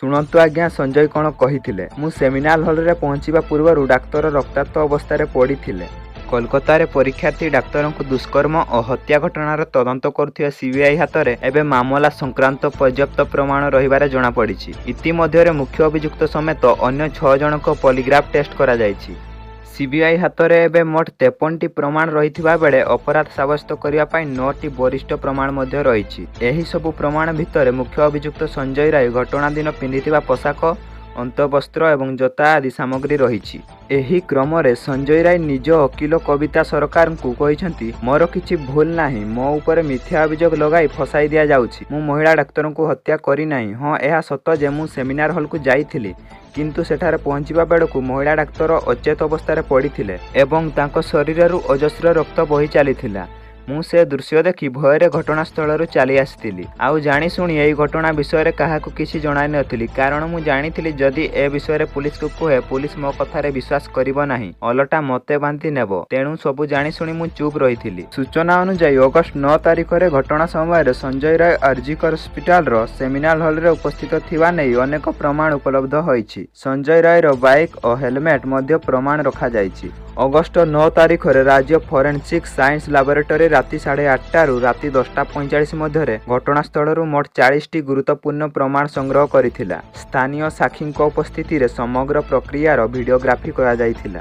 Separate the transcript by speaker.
Speaker 1: ଶୁଣନ୍ତୁ ଆଜ୍ଞା, ସଞ୍ଜୟ କ'ଣ କହିଥିଲେ। ମୁଁ ସେମିନାଲ ହଲରେ ପହଞ୍ଚିବା ପୂର୍ବରୁ ଡାକ୍ତର ରକ୍ତାକ୍ତ ଅବସ୍ଥାରେ ପଡ଼ିଥିଲେ। କୋଲକାତାରେ ପରୀକ୍ଷାର୍ଥୀ ଡାକ୍ତରଙ୍କୁ ଦୁଷ୍କର୍ମ ଓ ହତ୍ୟା ଘଟଣାର ତଦନ୍ତ କରୁଥିବା ସିବିଆଇ ହାତରେ ଏବେ ମାମଲା ସଂକ୍ରାନ୍ତ ପର୍ଯ୍ୟାପ୍ତ ପ୍ରମାଣ ରହିବାର ଜଣାପଡ଼ିଛି। ଇତିମଧ୍ୟରେ ମୁଖ୍ୟ ଅଭିଯୁକ୍ତ ସମେତ ଅନ୍ୟ 6 ଜଣଙ୍କ ପଲିଗ୍ରାଫ ଟେଷ୍ଟ କରାଯାଇଛି। ସିବିଆଇ ହାତରେ ଏବେ ମୋଟ 53ଟି ପ୍ରମାଣ ରହିଥିବା ବେଳେ ଅପରାଧ ସାବ୍ୟସ୍ତ କରିବା ପାଇଁ 9ଟି ବରିଷ୍ଠ ପ୍ରମାଣ ମଧ୍ୟ ରହିଛି। ଏହି ସବୁ ପ୍ରମାଣ ଭିତରେ ମୁଖ୍ୟ ଅଭିଯୁକ୍ତ ସଞ୍ଜୟ ରାୟ ଘଟଣା ଦିନ ପିନ୍ଧିଥିବା ପୋଷାକ, ଅନ୍ତବସ୍ତ୍ର ଏବଂ ଜୋତା ଆଦି ସାମଗ୍ରୀ ରହିଛି। ଏହି କ୍ରମରେ ସଞ୍ଜୟ ରାୟ ନିଜ ଓକିଲ କବିତା ସରକାରଙ୍କୁ କହିଛନ୍ତି, ମୋର କିଛି ଭୁଲ ନାହିଁ, ମୋ ଉପରେ ମିଥ୍ୟା ଅଭିଯୋଗ ଲଗାଇ ଫସାଇ ଦିଆଯାଉଛି। ମୁଁ ମହିଳା ଡାକ୍ତରଙ୍କୁ ହତ୍ୟା କରିନାହିଁ। ହଁ, ଏହା ସତ ଯେ ମୁଁ ସେମିନାର ହଲକୁ ଯାଇଥିଲି, କିନ୍ତୁ ସେଠାରେ ପହଞ୍ଚିବା ବେଳକୁ ମହିଳା ଡାକ୍ତର ଅଚେତ ଅବସ୍ଥାରେ ପଡ଼ିଥିଲେ ଏବଂ ତାଙ୍କ ଶରୀରରୁ ଅଜସ୍ର ରକ୍ତ ବୋହି ଚାଲିଥିଲା। ମୁଁ ସେ ଦୃଶ୍ୟ ଦେଖି ଭୟରେ ଘଟଣାସ୍ଥଳରୁ ଚାଲି ଆସିଥିଲି। ଆଉ ଜାଣିଶୁଣି ଏହି ଘଟଣା ବିଷୟରେ କାହାକୁ କିଛି ଜଣାଇ ନଥିଲି, କାରଣ ମୁଁ ଜାଣିଥିଲି ଯଦି ଏ ବିଷୟରେ ପୁଲିସକୁ କୁହେ, ପୁଲିସ ମୋ କଥାରେ ବିଶ୍ୱାସ କରିବ ନାହିଁ, ଓଲଟା ମୋତେ ବାନ୍ଧି ନେବ। ତେଣୁ ସବୁ ଜାଣିଶୁଣି ମୁଁ ଚୁପ୍ ରହିଥିଲି। ସୂଚନା ଅନୁଯାୟୀ ଅଗଷ୍ଟ 9 ତାରିଖରେ ଘଟଣା ସମୟରେ ସଞ୍ଜୟ ରାୟ ଆରଜିକର ହସ୍ପିଟାଲର ସେମିନାଲ ହଲରେ ଉପସ୍ଥିତ ଥିବା ନେଇ ଅନେକ ପ୍ରମାଣ ଉପଲବ୍ଧ ହୋଇଛି। ସଞ୍ଜୟ ରାୟର ବାଇକ୍ ଓ ହେଲମେଟ୍ ମଧ୍ୟ ପ୍ରମାଣ ରଖାଯାଇଛି। ଅଗଷ୍ଟ 9 ତାରିଖରେ ରାଜ୍ୟ ଫରେନ୍ସିକ୍ ସାଇନ୍ସ ଲାବୋରେଟୋରୀ ରାତି 8:30ରୁ ରାତି 10:45 ମଧ୍ୟରେ ଘଟଣାସ୍ଥଳରୁ ମୋଟ 40ଟି ଗୁରୁତ୍ୱପୂର୍ଣ୍ଣ ପ୍ରମାଣ ସଂଗ୍ରହ କରିଥିଲା। ସ୍ଥାନୀୟ ସାକ୍ଷୀଙ୍କ ଉପସ୍ଥିତିରେ ସମଗ୍ର ପ୍ରକ୍ରିୟାର ଭିଡିଓଗ୍ରାଫି କରାଯାଇଥିଲା।